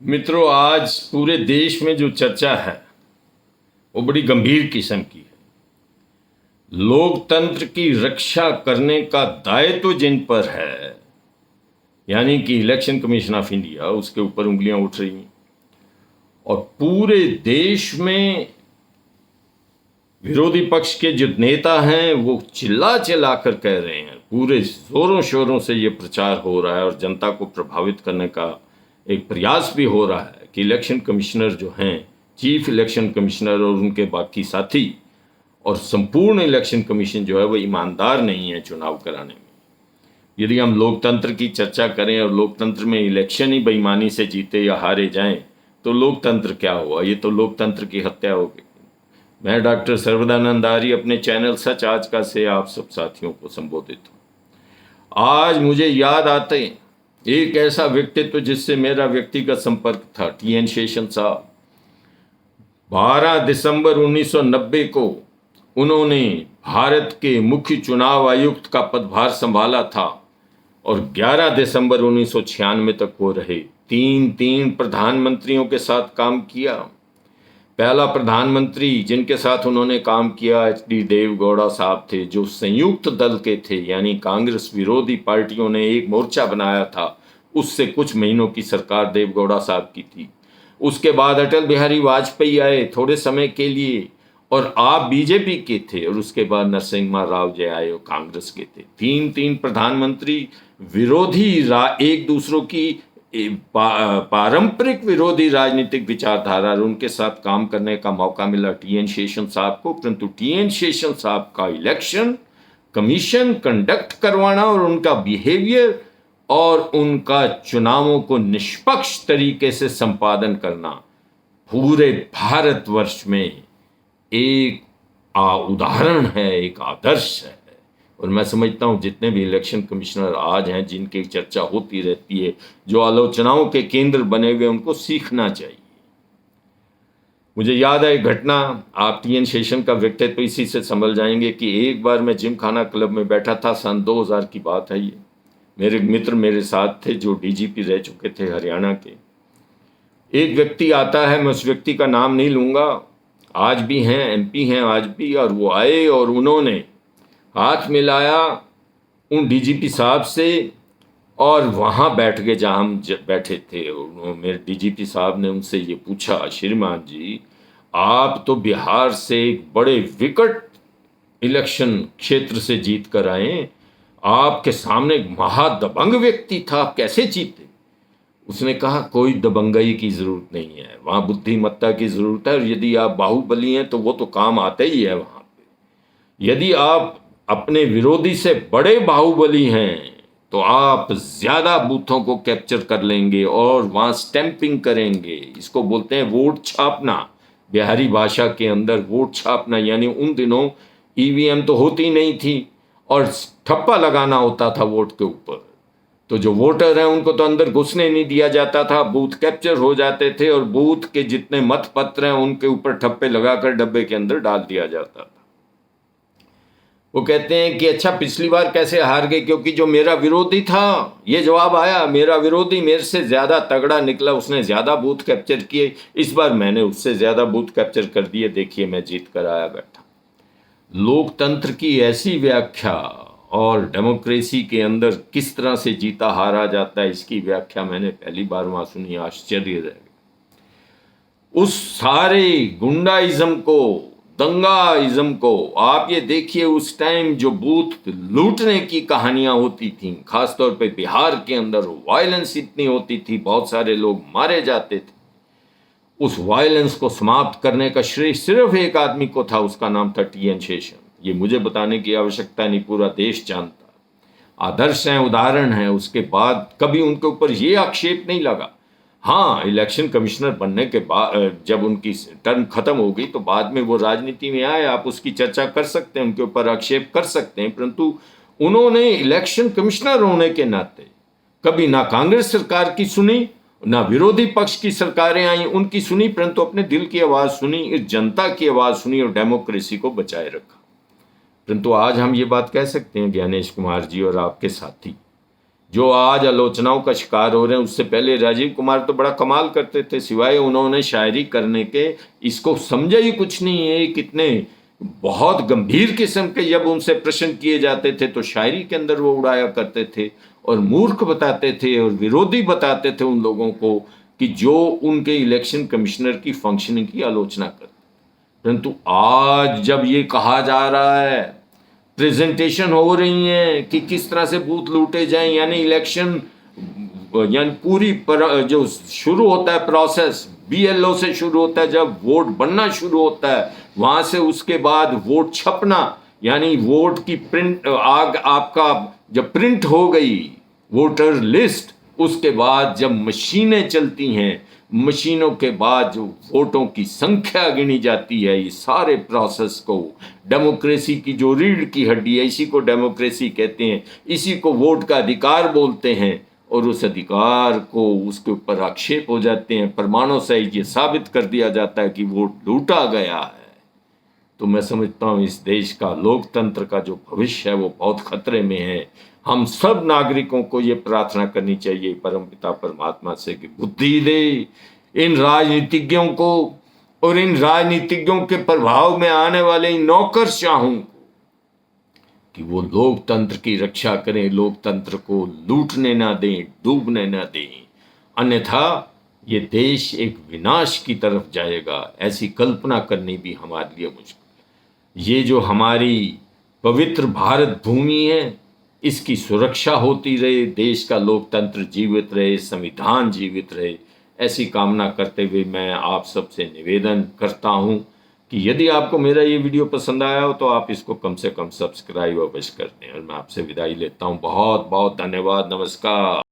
मित्रों, आज पूरे देश में जो चर्चा है वो बड़ी गंभीर किस्म की है। लोकतंत्र की रक्षा करने का दायित्व जिन पर है, यानी कि इलेक्शन कमीशन ऑफ इंडिया, उसके ऊपर उंगलियां उठ रही हैं और पूरे देश में विरोधी पक्ष के जो नेता हैं वो चिल्ला चिल्ला कर कह रहे हैं, पूरे जोरों शोरों से ये प्रचार हो रहा है और जनता को प्रभावित करने का एक प्रयास भी हो रहा है कि इलेक्शन कमिश्नर जो हैं, चीफ इलेक्शन कमिश्नर और उनके बाकी साथी और संपूर्ण इलेक्शन कमीशन जो है वो ईमानदार नहीं है चुनाव कराने में। यदि हम लोकतंत्र की चर्चा करें और लोकतंत्र में इलेक्शन ही बेईमानी से जीते या हारे जाएं तो लोकतंत्र क्या हुआ? ये तो लोकतंत्र की हत्या हो गई। मैं डॉक्टर सर्वदानंद आर्य अपने चैनल सच आज का से आप सब साथियों को संबोधित हूँ। आज मुझे याद आते एक ऐसा व्यक्तित्व जिससे मेरा व्यक्तिगत संपर्क था, टी.एन. शेषन साहब। 12 दिसंबर 1990 को उन्होंने भारत के मुख्य चुनाव आयुक्त का पदभार संभाला था और 11 दिसंबर 1996 तक वो रहे। तीन प्रधानमंत्रियों के साथ काम किया। पहला प्रधानमंत्री जिनके साथ उन्होंने काम किया एच.डी. देवगौड़ा साहब थे, जो संयुक्त दल के थे, यानी कांग्रेस विरोधी पार्टियों ने एक मोर्चा बनाया था, उससे कुछ महीनों की सरकार देवगौड़ा साहब की थी। उसके बाद अटल बिहारी वाजपेयी आए थोड़े समय के लिए और आप बीजेपी के थे, और उसके बाद नरसिम्हा राव जी आए और कांग्रेस के थे। तीन प्रधानमंत्री विरोधी एक दूसरों की पारंपरिक विरोधी राजनीतिक विचारधारा और उनके साथ काम करने का मौका मिला टी.एन. शेषन साहब को। परंतु टी.एन. शेषन साहब का इलेक्शन कमीशन कंडक्ट करवाना और उनका बिहेवियर और उनका चुनावों को निष्पक्ष तरीके से संपादन करना पूरे भारतवर्ष में एक उदाहरण है, एक आदर्श है। और मैं समझता हूँ जितने भी इलेक्शन कमिश्नर आज हैं जिनकी चर्चा होती रहती है, जो आलोचनाओं के केंद्र बने हुए, उनको सीखना चाहिए। मुझे याद है एक घटना, आप टी.एन. शेषन का व्यक्तित्व इसी से समझ जाएंगे कि एक बार मैं जिम खाना क्लब में बैठा था, सन 2000 की बात है ये। मेरे मित्र मेरे साथ थे जो डीजीपी रह चुके थे हरियाणा के। एक व्यक्ति आता है, मैं उस व्यक्ति का नाम नहीं लूँगा, आज भी हैं, एमपी हैं आज भी, और वो आए और उन्होंने हाथ मिलाया उन डीजीपी साहब से और वहाँ बैठ गए जहाँ हम बैठे थे। मेरे डीजीपी साहब ने उनसे ये पूछा, श्रीमान जी, आप तो बिहार से एक बड़े विकट इलेक्शन क्षेत्र से जीत कर आए, आपके सामने एक महादबंग व्यक्ति था, आप कैसे जीते? उसने कहा, कोई दबंगई की जरूरत नहीं है, वहाँ बुद्धिमत्ता की जरूरत है, और यदि आप बाहुबली हैं तो वो तो काम आते ही है वहाँ पे। यदि आप अपने विरोधी से बड़े बाहुबली हैं तो आप ज्यादा बूथों को कैप्चर कर लेंगे और वहां स्टैंपिंग करेंगे। इसको बोलते हैं वोट छापना, बिहारी भाषा के अंदर वोट छापना। यानी उन दिनों ईवीएम तो होती नहीं थी और ठप्पा लगाना होता था वोट के ऊपर, तो जो वोटर हैं उनको तो अंदर घुसने नहीं दिया जाता था, बूथ कैप्चर हो जाते थे और बूथ के जितने मत पत्र हैं उनके ऊपर ठप्पे लगाकर डब्बे के अंदर डाल दिया जाता था। वो कहते हैं कि अच्छा, पिछली बार कैसे हार गए? क्योंकि जो मेरा विरोधी था, ये जवाब आया, मेरा विरोधी मेरे से ज्यादा तगड़ा निकला, उसने ज्यादा बूथ कैप्चर किए, इस बार मैंने उससे ज्यादा बूथ कैप्चर कर दिए, देखिए मैं जीत कर आया बैठा। लोकतंत्र की ऐसी व्याख्या और डेमोक्रेसी के अंदर किस तरह से जीता हारा जाता है, इसकी व्याख्या मैंने पहली बार वहां सुनी, आश्चर्य रह गया। उस सारे गुंडाइज्म को, दंगाइज्म को आप ये देखिए, उस टाइम जो बूथ लूटने की कहानियां होती थी, खासतौर पे बिहार के अंदर वायलेंस इतनी होती थी, बहुत सारे लोग मारे जाते थे। उस वायलेंस को समाप्त करने का श्रेय सिर्फ एक आदमी को था, उसका नाम था टी.एन. शेषन। ये मुझे बताने की आवश्यकता नहीं, पूरा देश जानता। आदर्श हैं, उदाहरण हैं। उसके बाद कभी उनके ऊपर ये आक्षेप नहीं लगा। हाँ, इलेक्शन कमिश्नर बनने के बाद जब उनकी टर्म खत्म हो गई तो बाद में वो राजनीति में आए, आप उसकी चर्चा कर सकते हैं, उनके ऊपर आक्षेप कर सकते हैं, परंतु उन्होंने इलेक्शन कमिश्नर होने के नाते कभी ना कांग्रेस सरकार की सुनी, ना विरोधी पक्ष की सरकारें आई उनकी सुनी, परंतु अपने दिल की आवाज सुनी, इस जनता की आवाज सुनी और डेमोक्रेसी को बचाए रखा। परंतु आज हम ये बात कह सकते हैं ज्ञानेश कुमार जी और आपके साथी जो आज आलोचनाओं का शिकार हो रहे हैं, उससे पहले राजीव कुमार तो बड़ा कमाल करते थे, सिवाय उन्होंने शायरी करने के इसको समझा ही कुछ नहीं है। कितने बहुत गंभीर किस्म के जब उनसे प्रश्न किए जाते थे तो शायरी के अंदर वो उड़ाया करते थे और मूर्ख बताते थे और विरोधी बताते थे उन लोगों को कि जो उनके इलेक्शन कमिश्नर की फंक्शनिंग की आलोचना करते। परंतु आज जब ये कहा जा रहा है, प्रेजेंटेशन हो रही है कि किस तरह से बूथ लूटे जाएं, यानी इलेक्शन यानी पूरी जो शुरू होता है प्रोसेस, बीएलओ से शुरू होता है, जब वोट बनना शुरू होता है वहां से उसके बाद वोट छपना, यानी वोट की प्रिंट आपका जब प्रिंट हो गई वोटर लिस्ट, उसके बाद जब मशीनें चलती हैं, मशीनों के बाद जो वोटों की संख्या गिनी जाती है, ये सारे प्रोसेस को डेमोक्रेसी की जो रीढ़ की हड्डी है, इसी को डेमोक्रेसी कहते हैं, इसी को वोट का अधिकार बोलते हैं। और उस अधिकार को उसके ऊपर आक्षेप हो जाते हैं, प्रमाणों से ये साबित कर दिया जाता है कि वोट लूटा गया है। तो मैं समझता हूँ इस देश का लोकतंत्र का जो भविष्य है वो बहुत खतरे में है। हम सब नागरिकों को ये प्रार्थना करनी चाहिए परमपिता परमात्मा से कि बुद्धि दे इन राजनीतिज्ञों को और इन राजनीतिज्ञों के प्रभाव में आने वाले इन नौकरशाहों को कि वो लोकतंत्र की रक्षा करें, लोकतंत्र को लूटने ना दें, डूबने ना दें, अन्यथा ये देश एक विनाश की तरफ जाएगा। ऐसी कल्पना करनी भी हमारे लिए मुश्किल। ये जो हमारी पवित्र भारत भूमि है, इसकी सुरक्षा होती रहे, देश का लोकतंत्र जीवित रहे, संविधान जीवित रहे, ऐसी कामना करते हुए मैं आप सबसे निवेदन करता हूं कि यदि आपको मेरा ये वीडियो पसंद आया हो तो आप इसको कम से कम सब्सक्राइब अवश्य कर दें। और मैं आपसे विदाई लेता हूं। बहुत बहुत धन्यवाद। नमस्कार।